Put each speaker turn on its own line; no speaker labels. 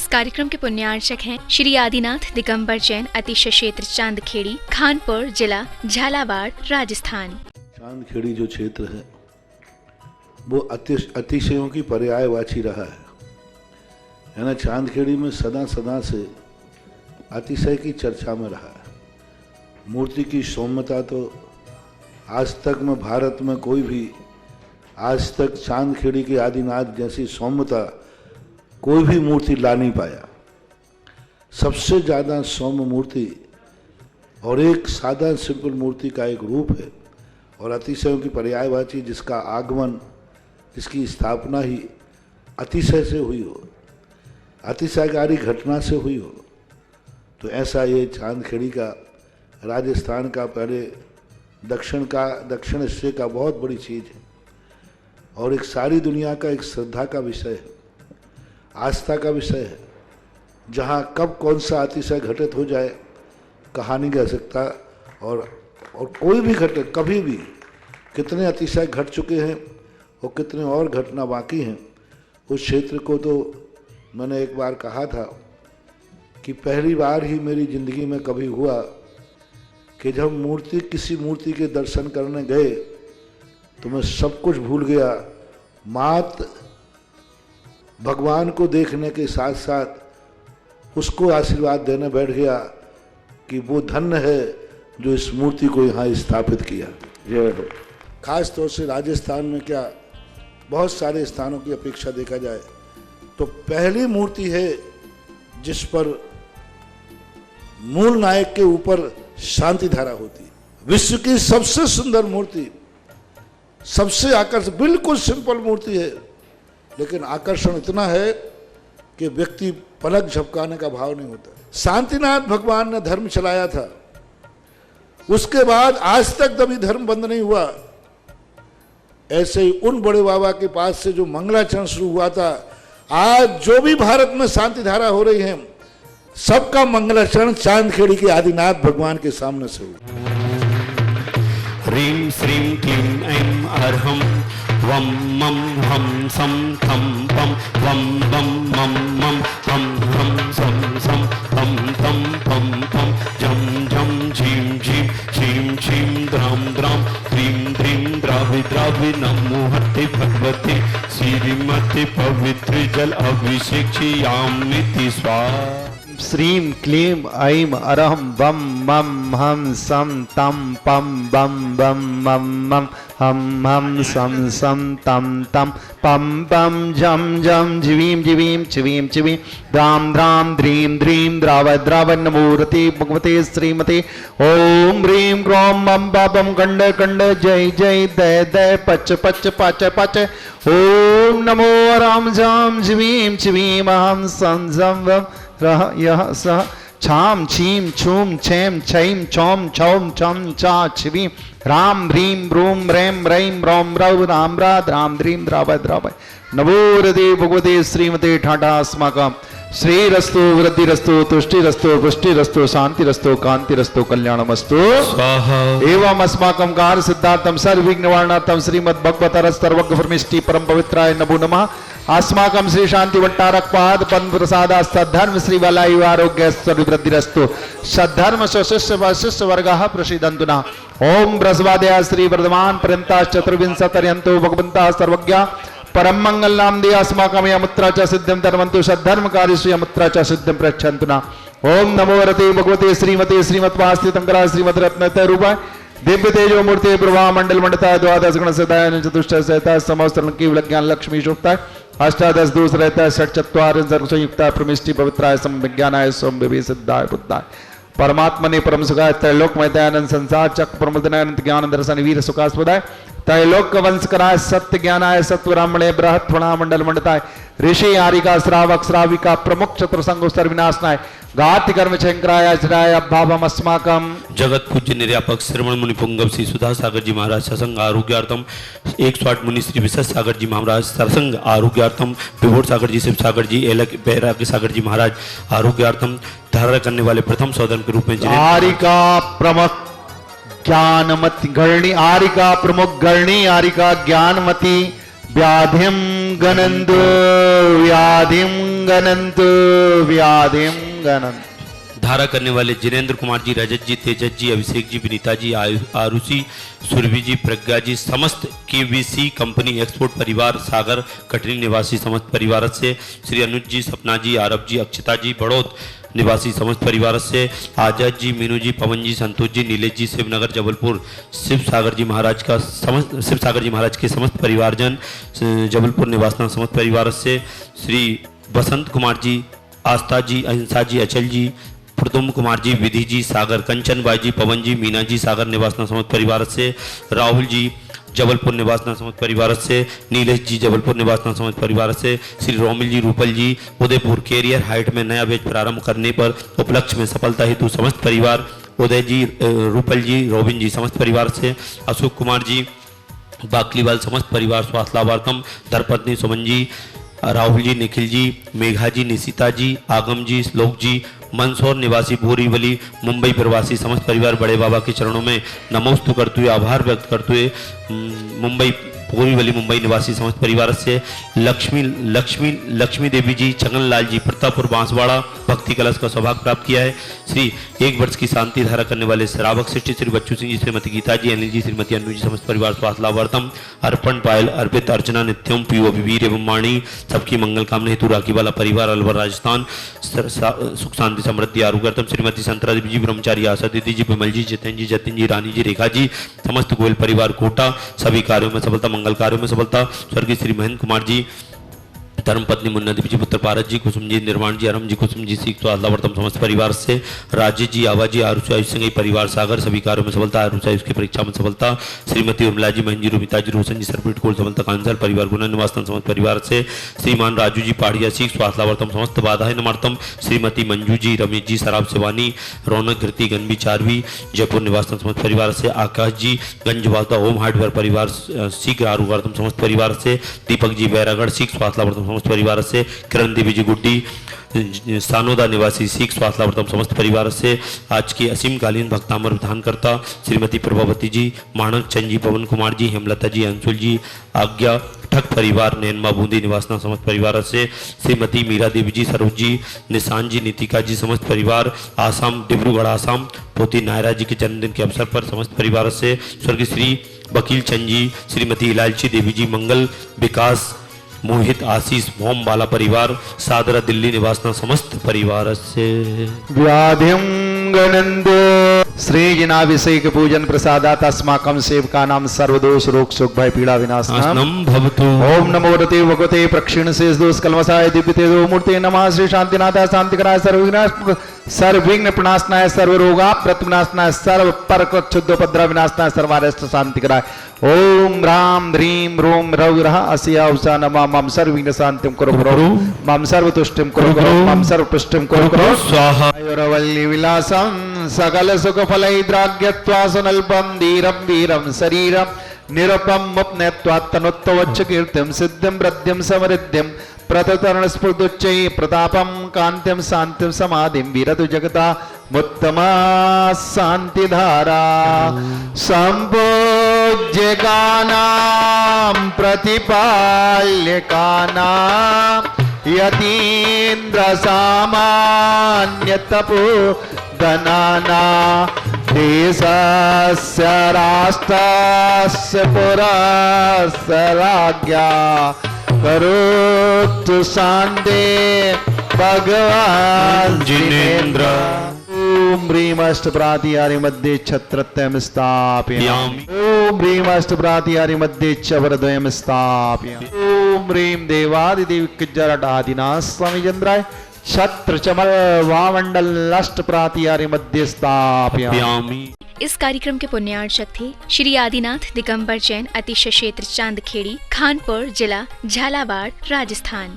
कार्यक्रम के पुण्यार्चक हैं श्री आदिनाथ दिगंबर जैन अतिशय क्षेत्र चांदखेड़ी, खानपुर जिला, झालावाड़, राजस्थान।
चांदखेड़ी जो क्षेत्र है वो अतिशयों की पर्यायवाची रहा है ना। चांदखेड़ी में सदा से अतिशय की चर्चा में रहा है। मूर्ति की सौम्यता तो आज तक में भारत में कोई भी आज तक चांदखेड़ी के आदिनाथ जैसी सौम्यता कोई भी मूर्ति ला नहीं पाया। सबसे ज़्यादा सौम्य मूर्ति और एक सादा सिंपल मूर्ति का एक रूप है और अतिशयों की पर्यायवाची जिसका आगमन, जिसकी स्थापना ही अतिशय से हुई हो, अतिशयकारी घटना से हुई हो, तो ऐसा ये चांदखेड़ी का राजस्थान का पहले दक्षिण हिस्से का बहुत बड़ी चीज़ है और एक सारी दुनिया का एक श्रद्धा का विषय है, आस्था का विषय है। जहाँ कब कौन सा अतिशय घटित हो जाए कहा नहीं जा सकता और कोई भी घटे कभी भी कितने अतिशय घट चुके हैं और कितने और घटना बाकी हैं। उस क्षेत्र को तो मैंने एक बार कहा था कि पहली बार ही मेरी ज़िंदगी में कभी हुआ कि जब किसी मूर्ति के दर्शन करने गए तो मैं सब कुछ भूल गया। मात्र भगवान को देखने के साथ साथ उसको आशीर्वाद देने बैठ गया कि वो धन्य है जो इस मूर्ति को यहाँ स्थापित किया। खास तौर से राजस्थान में क्या बहुत सारे स्थानों की अपेक्षा देखा जाए तो पहली मूर्ति है जिस पर मूल नायक के ऊपर शांति धारा होती है। विश्व की सबसे सुंदर मूर्ति, सबसे आकर्षक, बिल्कुल सिंपल मूर्ति है लेकिन आकर्षण इतना है कि व्यक्ति पलक झपकाने का भाव नहीं होता। शांतिनाथ भगवान ने धर्म चलाया था, उसके बाद आज तक कभी धर्म बंद नहीं हुआ। ऐसे ही उन बड़े बाबा के पास से जो मंगलाचरण शुरू हुआ था, आज जो भी भारत में शांति धारा हो रही है सबका मंगलाचरण चांदखेड़ी के आदिनाथ भगवान के सामने से हुआ।
ह्रीं श्रीं क्लीं ऐं अर्हं वं मं हम सं थं पं वं बं मं मं हम हम सं सं पं तं पं पं झं झं झीं झीं झीं झीं द्रां द्रां द्रीं द्रीं द्रावि द्रावि नमो हते भगवते श्रीमते पवित्र जल अभिषेक्ष्यामिति स्वाहा।
श्रीं क्लीं ऐं अरहं वं मं हम सं तं पं बं बं मं मं हम हम सं सं तं तं पं पं झं झं झिवीं झिवीं छिवीं छिवीं द्रां द्रां द्रीं द्रीं द्राव द्राव नमो रते भगवते श्रीमते ओम ह्रीं क्रों मं पापं खंड खंड जय जय दय दय पच पच पच पच ओम नमो राम झां झिवीं छिवीं अहं सं झं वं रह यह सह छाम छीम छूम छेम छैम छौम छौम छम चा छिवीं राम ह्रीं रूम रेम रैम रोम रव राम राध राम द्रीं द्राव द्राव नमो हृदय भगवते श्रीमते ठाठा अस्माकं श्रीरस्तु वृद्धिरस्तु तुष्टिरस्तु पुष्टिरस्तु शांतिरस्तु कांतिरस्तु कल्याणमस्तु स्वाहा। एवं अस्माकं कार्य सिद्धार्थं सर्वविघ्न निवारणार्थं श्रीमद् भगवतरस्तर्वज्ञ परम पवित्राय नमो नमः। अस्माकं श्री शांति भट्टारकपाद पद्म प्रसाद सद्धर्म श्री वलायु आरोग्य वृद्धिरस्तु सद्धर्म शिष्य वशिष्य वर्गः प्रसीदन्तु नः। ओम बृहस्पत्या श्री वर्धमान पर्यन्ता चतुर्विंशतिर्यन्तो भगवन्तः सर्वज्ञ परम मंगल नाम दे अस्माकं यमुत्रा च सिद्धिं धर्मन्तु सद्धर्मकारी श्री यमुत्रा च सिद्धिं प्रयच्छन्तु नः। ओम नमो रते भगवते श्रीमते श्रीमत्वास्तितंकरा श्रीमद रत्नते रूपाय दिव्य तेजो मूर्ति प्रभा मंडल मंडता द्वादश गण सदाय चतुष्ट सहता समस्तरण की विज्ञान लक्ष्मी शोभता अष्टादश दोष रहता है षट चत्वार संयुक्त प्रमिष्टि पवित्राय समविज्ञानाय सोम विभि सिद्धाय बुद्धाय परमात्मा ने परम सुखाय त्रैलोक में दयानंद संसार चक्र प्रमुदनानंद ज्ञान दर्शन वीर सुखास्पदाय त्रैलोक वंश कराय सत्य ज्ञानाय सत्व ब्राह्मणे बृहत फणा मंडल मंडताय ऋषि आरिका श्रावक श्राविका प्रमुख चतुर संगोस्तर विनाशनाय गाति कर्म शंकराय अजराय अभावम अस्माकम
जगत पूज्य निर्यापक श्रवण मुनि पुंगव श्री सुधा सागर जी महाराज सत्संग आरोग्यार्थम 108 मुनि श्री विशेष सागर जी महाराज सत्संग आरोग्यार्थम विभोर सागर जी शिव सागर जी एलक बैरा के सागर जी महाराज आरोग्यार्थम धारण करने वाले प्रथम सौदन के रूप में
आरिका प्रमुख ज्ञानमती गरणी आरिका प्रमुख गरणी आरिका ज्ञानमती व्याधिम गणंदो व्याधिम गणन्तु व्याधिं गणन्तु।
धारा करने वाले जिनेंद्र कुमार जी, रजत जी, तेजस जी, अभिषेक जी, विनीता जी, आरुषि, सुरभि जी, प्रज्ञा जी, समस्त केवीसी कंपनी एक्सपोर्ट परिवार सागर कटनी निवासी समस्त परिवार से, श्री अनुज जी, सपना जी, आरब जी, अक्षता जी, बड़ौद निवासी समस्त परिवार से, आजाद जी, मीनू जी, पवन जी, संतोष जी, नीलेश जी, शिवनगर जबलपुर शिव सागर जी महाराज के समस्त परिवारजन, जबलपुर निवासना समस्त परिवार से, श्री बसंत कुमार जी, आस्था जी, अहिंसा जी, अचल जी, प्रदुम कुमार जी, विधि जी, सागर, कंचन बाई जी, पवन जी, मीना जी, सागर निवासना समस्त परिवार से, राहुल जी, जबलपुर निवासना समस्त परिवार से, नीलेश जी, जबलपुर निवासना समस्त परिवार से, श्री रोमिल जी, रूपल जी, उदयपुर कैरियर हाइट में नया बैच प्रारंभ करने पर उपलक्ष्य में सफलता हेतु समस्त परिवार, उदय जी, रूपल जी, रोबिन जी समस्त परिवार से, अशोक कुमार जी, बाकलीवाल समस्त परिवार स्वास्थ्य लाभार्थम, धर्मपत्नी सुमन जी, राहुल जी, निखिल जी, मेघा जी, निशिता जी, आगम जी, श्लोक जी, मंदसौर निवासी बोरीवली मुंबई प्रवासी समस्त परिवार बड़े बाबा के चरणों में नमोस्तु करते हुए आभार व्यक्त करते हुए बोरीवली मुंबई निवासी समस्त परिवार से, लक्ष्मी देवी जी, छगनलाल जी, प्रतापपुर बांसवाड़ा भक्ति कलश का सौभाग्य प्राप्त किया है। श्री 1 वर्ष की शांति धारा करने वाले श्रावक श्रेष्ठ श्री बच्चू सिंह जी, श्रीमती गीता जी, अनिल जी, श्रीमती अनु जी समस्त परिवार स्वास्थ्य लाभार्थम, अर्पण पायल, अर्पित, अर्चना, नित्यम, पीयू, अभिवीर एवं वाणी सबकी मंगल कामना हेतु राखी वाला परिवार अलवर राजस्थान सुख शांति समृद्धि आरोग्यर्थम, श्रीमती संतरा देवी जी, ब्रह्मचारी आशा दीदी जी, विमल जी, जितेन जी, जतिन जी, रानी जी, रेखा जी, समस्त गोयल परिवार कोटा सभी कार्यों में सफलता, मंगल कार्यों में सफलता, स्वर्गीय श्री महेंद्र कुमार जी, धर्मपत्नी मुन्ना देवी जी, पुत्र पारस जी, कुसुम जी, निर्वाण जी, अरम जी, कुसुम जी, सीख तो अल्लावर्तम समस्त परिवार से, राजेश जी, आवाज जी, आरुषि आयुष संघ परिवार सागर सभी कार्यों में सफलता, आरुषि आयुष की परीक्षा में सफलता, श्रीमती उर्मिला जी, महन जी, रूमिता जी, रोशन जी, सरपीट कोल सफलता, कांसर परिवार गुना निवासन समस्त परिवार से, श्रीमान राजू जी, पहाड़िया सीख स्वास्थ्य लाभार्थम समस्त बाधाएं नमार्तम, श्रीमती मंजू जी, रमेश जी, शराब सेवानी, रौनक घृति गनबी चारवी जयपुर निवासन समस्त परिवार से, आकाश जी, गंजवादा होम हार्डवेयर परिवार सीख आरोग्यार्थम समस्त परिवार से, दीपक जी, बैरागढ़ सीख स्वास्थ्य लाभार्थम समस्त परिवार से, किरण देवी जी, गुड्डी सानोदा निवासी सीख स्वास्थ्य लाभार्थम समस्त परिवार से, आज की असीमकालीन भक्तामर विधानकर्ता श्रीमती प्रभावती जी, माणक चंद जी, पवन कुमार जी, हेमलता जी, अंशुल जी, आज्ञा ठग परिवार नैनमा बूंदी निवासना समस्त परिवार से, श्रीमती मीरा देवी जी, सरोज जी, निशान जी, नीतिका जी समस्त परिवार आसाम डिब्रूगढ़ आसाम, पोती नायरा जी के जन्मदिन के अवसर पर समस्त परिवार से, स्वर्गीय श्री वकील चंद जी, श्रीमती इलायची देवी जी, मंगल विकास मोहित आशीष मोम वाला परिवार सादरा दिल्ली निवासना समस्त परिवार से,
व्याधिं गणन्तु श्रीजिनाभिषेक पूजन प्रसादात अस्माकं सेवकानां सर्वदोष रोग शोक भय पीड़ा विनाशनम
भवतु।
ओम नमो रते भगवते प्रक्षीण शेष दोष कलमसाय दिव्यते दो मूर्ते नमः श्री शांतिनाथाय शांतिकराय सर्वविघ्न प्रणाशनाय सर्वरोगा प्रतिविनाशनाय सर्व पर क्षुद्रोपद्रव विनाशनाय सर्वारिष्ट शांतिकराय ओम राम ह्रीं रोम रौरः अस्या उषा नमः मम सर्वविघ्न शांतिं कुरु मम सर्वतुष्टिं कुरु मम सर्वपुष्टिं कुरु
स्वाहा।
आयुर्वल्ली विलासं सकल सुख फलैद्राग्यत्वा सुनल्पं धीरं वीरं शरीरं निरपं मुप्नेत्वात्तनुत्तवच्च कीर्तिं सिद्धिं वृद्धिं समृद्धिं प्रततरण स्फुर्दुच्चै प्रतापं कान्तिं शान्तिं समाधिं विरतु जगता मुत्तमा शान्तिधारा संपूज्य गानां प्रतिपाल्यकानां यतीन्द्र सामान्य तपो धनाना देशस्य राष्ट्रस्य पुरस्य राज्ञा करोतु शान्ते भगवान् जिनेन्द्र। ओम ह्रीं अष्टप्रातिहारी मध्ये छत्रत्रयं स्थापयामि। ओम ह्रीं अष्टप्रातिहारी मध्ये चवरद्वयं स्थापयामि। ओम ह्रीं देवादिदेविकजरडादिनाथ स्वामी चंद्राय छत्र चमल वामंडल अष्टप्रातिहारी मध्ये स्थापयामि।
इस कार्यक्रम के पुण्यार्चक थे श्री आदिनाथ दिगंबर जैन, अतिशय क्षेत्र चांदखेड़ी, खानपुर जिला झालावाड़, राजस्थान।